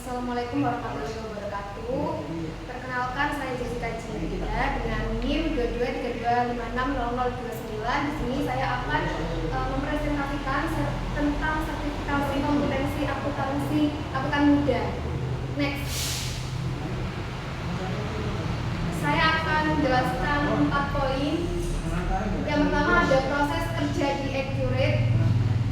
Assalamualaikum warahmatullahi wabarakatuh. Perkenalkan, saya Jessica Cinta dengan NIM 2232560029. Di sini saya akan mempresentasikan tentang sertifikasi kompetensi akuntan muda. Next, saya akan menjelaskan 4 poin. Yang pertama ada proses kerja di Accurate.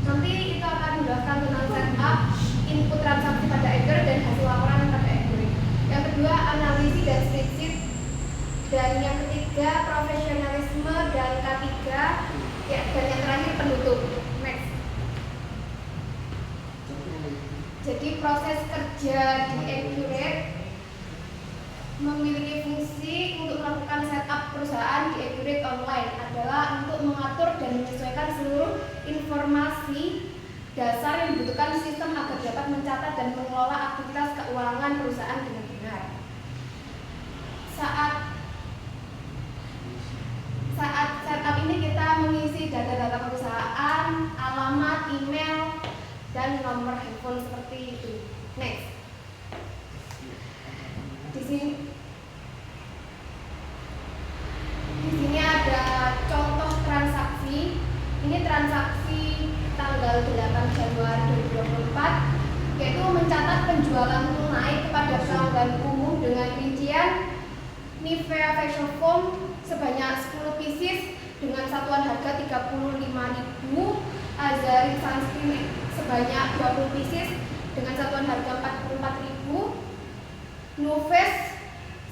Nanti itu akan menjelaskan tentang setup, input transaksi pada Accurate dan hasil laporan pada Accurate. Yang kedua analisis dan spreadsheet. Dan yang ketiga profesionalisme dan K3. Ya, dan yang terakhir penutup. Next. Jadi proses kerja di Accurate memiliki fungsi untuk melakukan setup perusahaan di Accurate Online adalah untuk mengatur dan menyesuaikan seluruh informasi dasar yang dibutuhkan sistem agar dapat mencatat dan mengelola aktivitas keuangan perusahaan dengan benar. Saat setup ini kita mengisi data-data perusahaan, alamat, email, dan nomor handphone seperti itu. Next. Di sini ada contoh transaksi. Ini transaksi tanggal 8 Januari 2024, yaitu mencatat penjualan tunai kepada pelanggan umum dengan rincian Nivea Facial Foam sebanyak 10 pieces dengan satuan harga 35.000, Azarin Sunscreen sebanyak 20 pieces dengan satuan harga 44.000, Nuves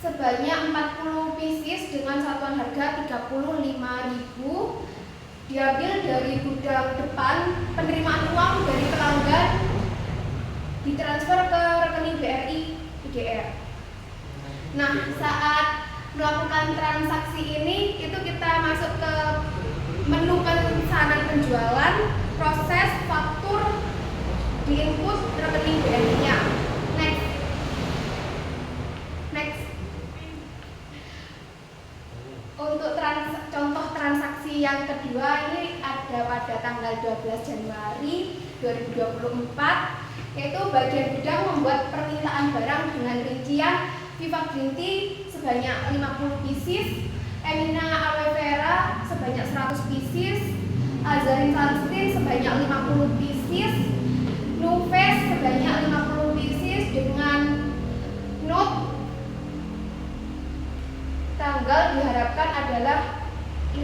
sebanyak 40 pieces dengan satuan harga 35.000, diambil dari gudang depan. Penerimaan uang dari pelanggan ditransfer ke rekening BRI IDR. Nah, saat melakukan transaksi ini itu kita masuk ke menu pemesanan penjualan, proses, faktur, diinput rekening BRI-nya. Next. Untuk contoh transaksi yang kedua ini ada pada tanggal 12 Januari 2024, yaitu bagian gudang membuat permintaan barang dengan rincian Viva Green Tea sebanyak 50 pieces, Emina Aloe Vera sebanyak 100 pieces, Azarin Sunscreen sebanyak 50 pieces, Nuves sebanyak 50 pieces dengan note tanggal diharapkan adalah 15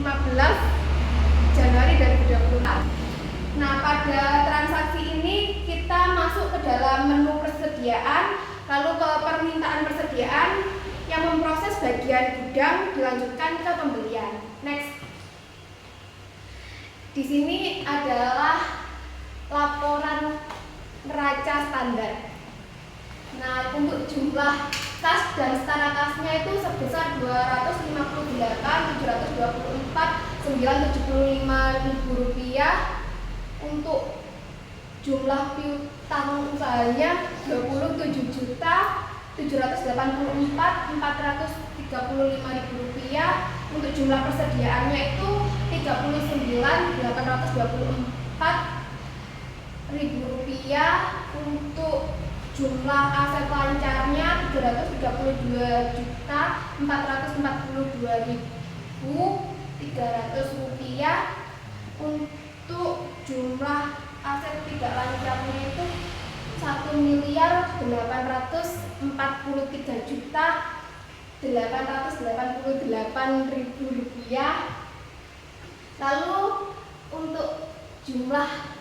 Januari 2024. Nah, pada transaksi ini kita masuk ke dalam menu persediaan, lalu ke permintaan persediaan yang memproses bagian gudang dilanjutkan ke pembelian. Next. Di sini adalah laporan neraca standar. Nah, untuk jumlah kas dan setara kasnya itu sebesar 258.724.975.000 rupiah. Untuk jumlah piutang usahanya 27.784.435.000 rupiah. Untuk jumlah persediaannya itu 39.824.000 rupiah. Untuk jumlah aset lancarnya 332.442.300 rupiah. Untuk jumlah aset tidak lancarnya itu 1.843.888.000 rupiah. Lalu untuk jumlah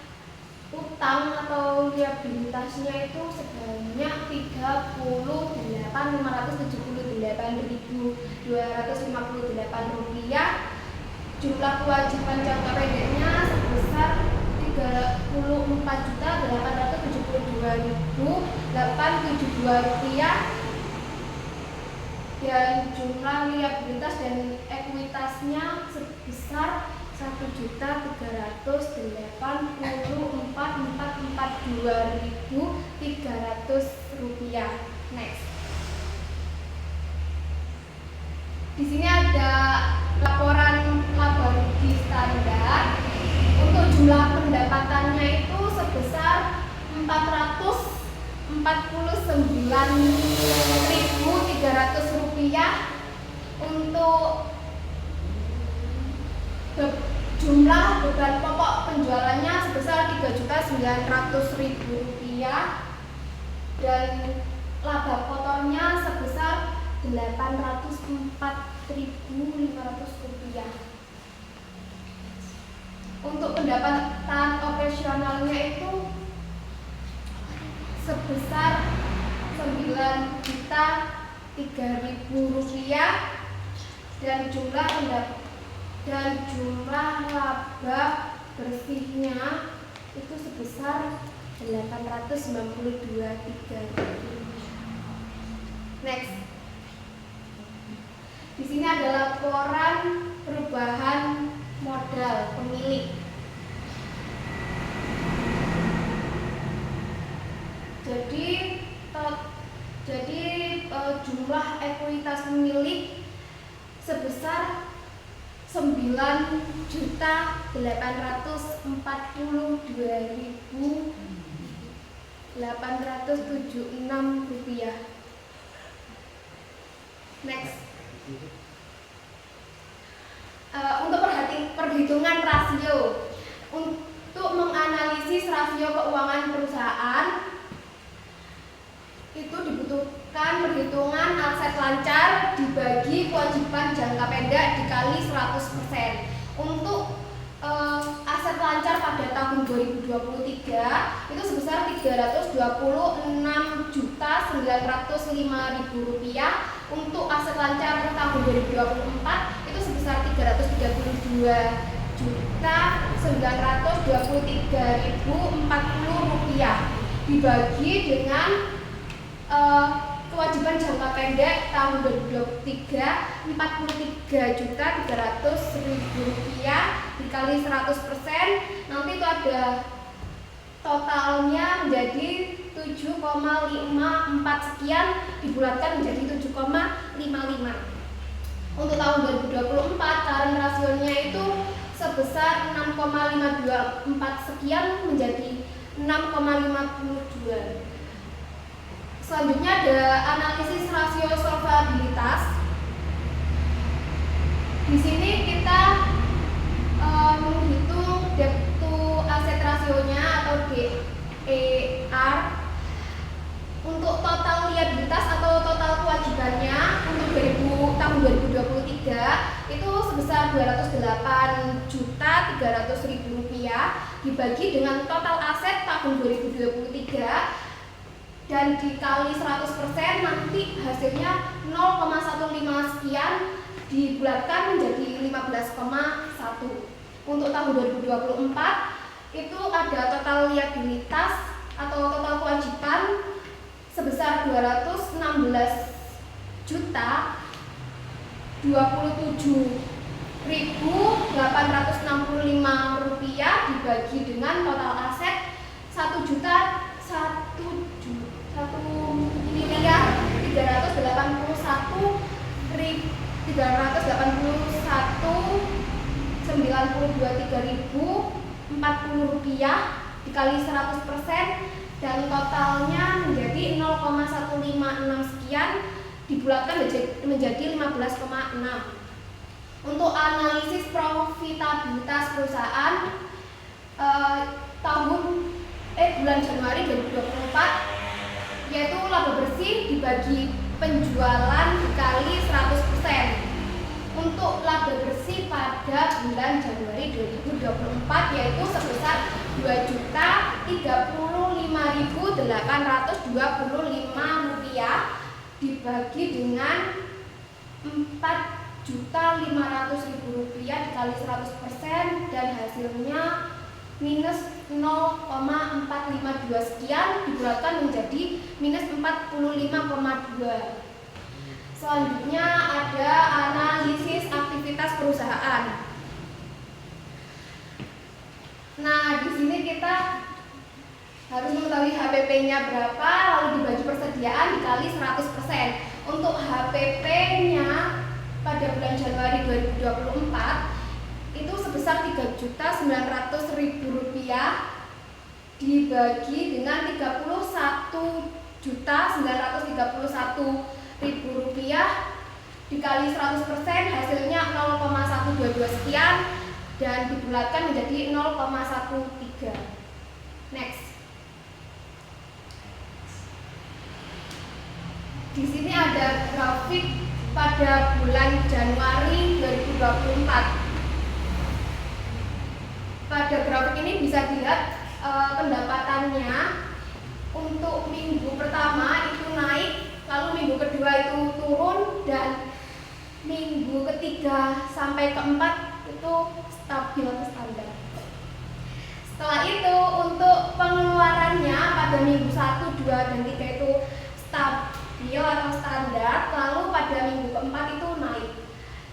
utang atau liabilitasnya itu sebanyak 38.578.258 rupiah. Jumlah kewajiban jangka pendeknya sebesar 34.872.872 rupiah. Dan jumlah liabilitas dan ekuitasnya sebesar 1.384.442.300 rupiah. Next. Di sini ada laporan laba rugi standar. Untuk jumlah pendapatannya itu sebesar 404 Rp49.300 untuk jumlah beban pokok penjualannya sebesar Rp3.900.000 dan laba kotornya sebesar Rp804.500. Untuk pendapatan operasionalnya itu sebesar Rp9.003.000 dan jumlah laba bersihnya itu sebesar Rp892.300. Next. Di sini ada laporan perubahan modal pemilik. Jadi jumlah ekuitas pemilik sebesar Rp9.842.876. Next. Untuk perhitungan rasio, untuk menganalisis rasio keuangan perusahaan itu dibutuhkan perhitungan aset lancar dibagi kewajiban jangka pendek dikali 100%. Untuk aset lancar pada tahun 2023 itu sebesar Rp326.905.000. Untuk aset lancar tahun 2024 itu sebesar Rp332.923.040 dibagi dengan kewajiban jangka pendek tahun 2023 Rp43.300.000 dikali 100%, nanti itu ada totalnya menjadi 7,54 sekian dibulatkan menjadi 7,55. Untuk tahun 2024 current rasionya itu sebesar 6,524 sekian menjadi 6,52. Selanjutnya ada analisis rasio solvabilitas. Di sini kita menghitung debt to asset rasionya atau DER. Untuk total liabilitas atau total kewajibannya untuk tahun 2023 itu sebesar Rp208.300.000 dibagi dengan total aset tahun 2023 dan dikali 100%, nanti hasilnya 0,15 sekian dibulatkan menjadi 15,1. Untuk tahun 2024 itu ada total liabilitas atau total kewajiban sebesar Rp216.27.865 dibagi dengan total aset Rp1.391.391.923.040 dikali 100% dan totalnya menjadi 0,156 sekian dibulatkan menjadi 15,6. Untuk analisis profitabilitas perusahaan bulan Januari 2024 yaitu laba bersih dibagi penjualan dikali 100%. Untuk laba bersih pada bulan Januari 2024 yaitu sebesar Rp2.055.825 dibagi dengan Rp4.500.000 dikali 100% dan hasilnya minus 0,452 sekian dibulatkan menjadi minus 45,2. Selanjutnya ada analisis aktivitas perusahaan. Nah, di sini kita harus mengetahui HPP-nya berapa, lalu dibagi persediaan dikali 100%. Untuk HPP-nya pada bulan Januari 2024 itu sebesar Rp3.900.000 dibagi dengan 31.000.000 Rp1.931.000 dikali 100% hasilnya 0,122 sekian dan dibulatkan menjadi 0,13. Next. Di sini ada grafik pada bulan Januari 2024. Pada grafik ini bisa dilihat pendapatannya untuk minggu pertama itu naik, lalu minggu kedua itu turun, dan minggu ketiga sampai keempat itu stabil atau standar. Setelah itu untuk pengeluarannya pada minggu 1, 2, dan 3 itu stabil atau standar, lalu pada minggu keempat itu naik.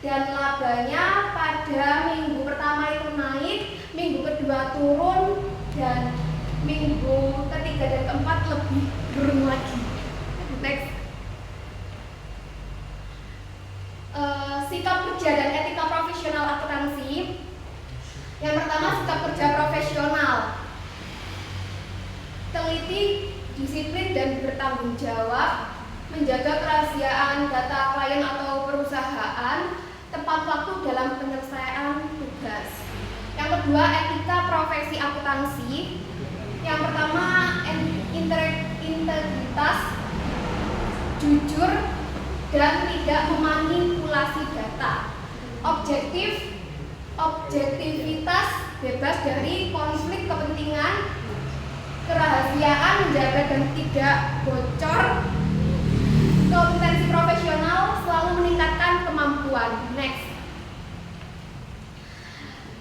Dan labanya pada minggu pertama itu naik, minggu kedua turun, dan minggu ketiga dan keempat lebih turun lagi. Next. Sikap kerja dan etika profesional akuntansi. Yang pertama, sikap kerja profesional. Teliti, disiplin, dan bertanggung jawab, menjaga kerahasiaan data klien atau perusahaan, tepat waktu dalam penyelesaian tugas. Yang kedua, etika profesi akuntansi. Yang pertama, integritas, jujur, dan tidak memanipulasi data. Objektivitas, bebas dari konflik kepentingan, kerahasiaan, menjaga dan tidak bocor. Kompetensi profesional, selalu meningkatkan kemampuan. Next.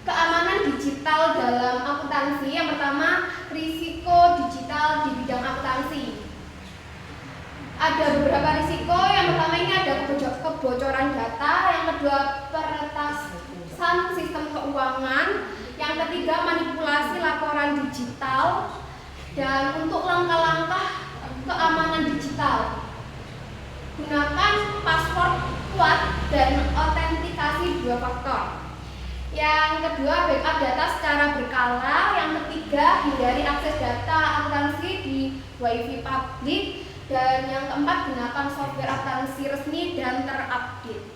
Keamanan digital dalam akuntansi. Yang pertama, risiko digital di bidang akuntansi. Ada beberapa risiko. Yang pertama ini ada kebocoran data, yang kedua peretasan sistem keuangan, yang ketiga manipulasi laporan digital. Dan untuk langkah-langkah keamanan digital, gunakan password kuat dan autentikasi 2 faktor. Yang kedua, backup data secara berkala. Yang ketiga, hindari akses data akuntansi di WiFi publik. Dan yang keempat, gunakan software akuntansi resmi dan terupdate.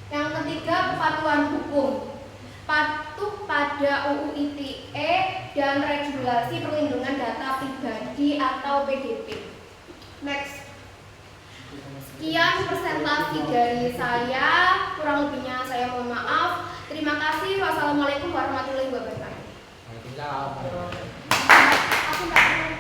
Yang ketiga, kepatuhan hukum. Patuh pada UU ITE dan regulasi perlindungan data pribadi atau PDP. Next. Sekian presentasi dari saya, kurang lebihnya saya mohon maaf. Terima kasih. Wassalamualaikum warahmatullahi wabarakatuh. Waalaikumsalam.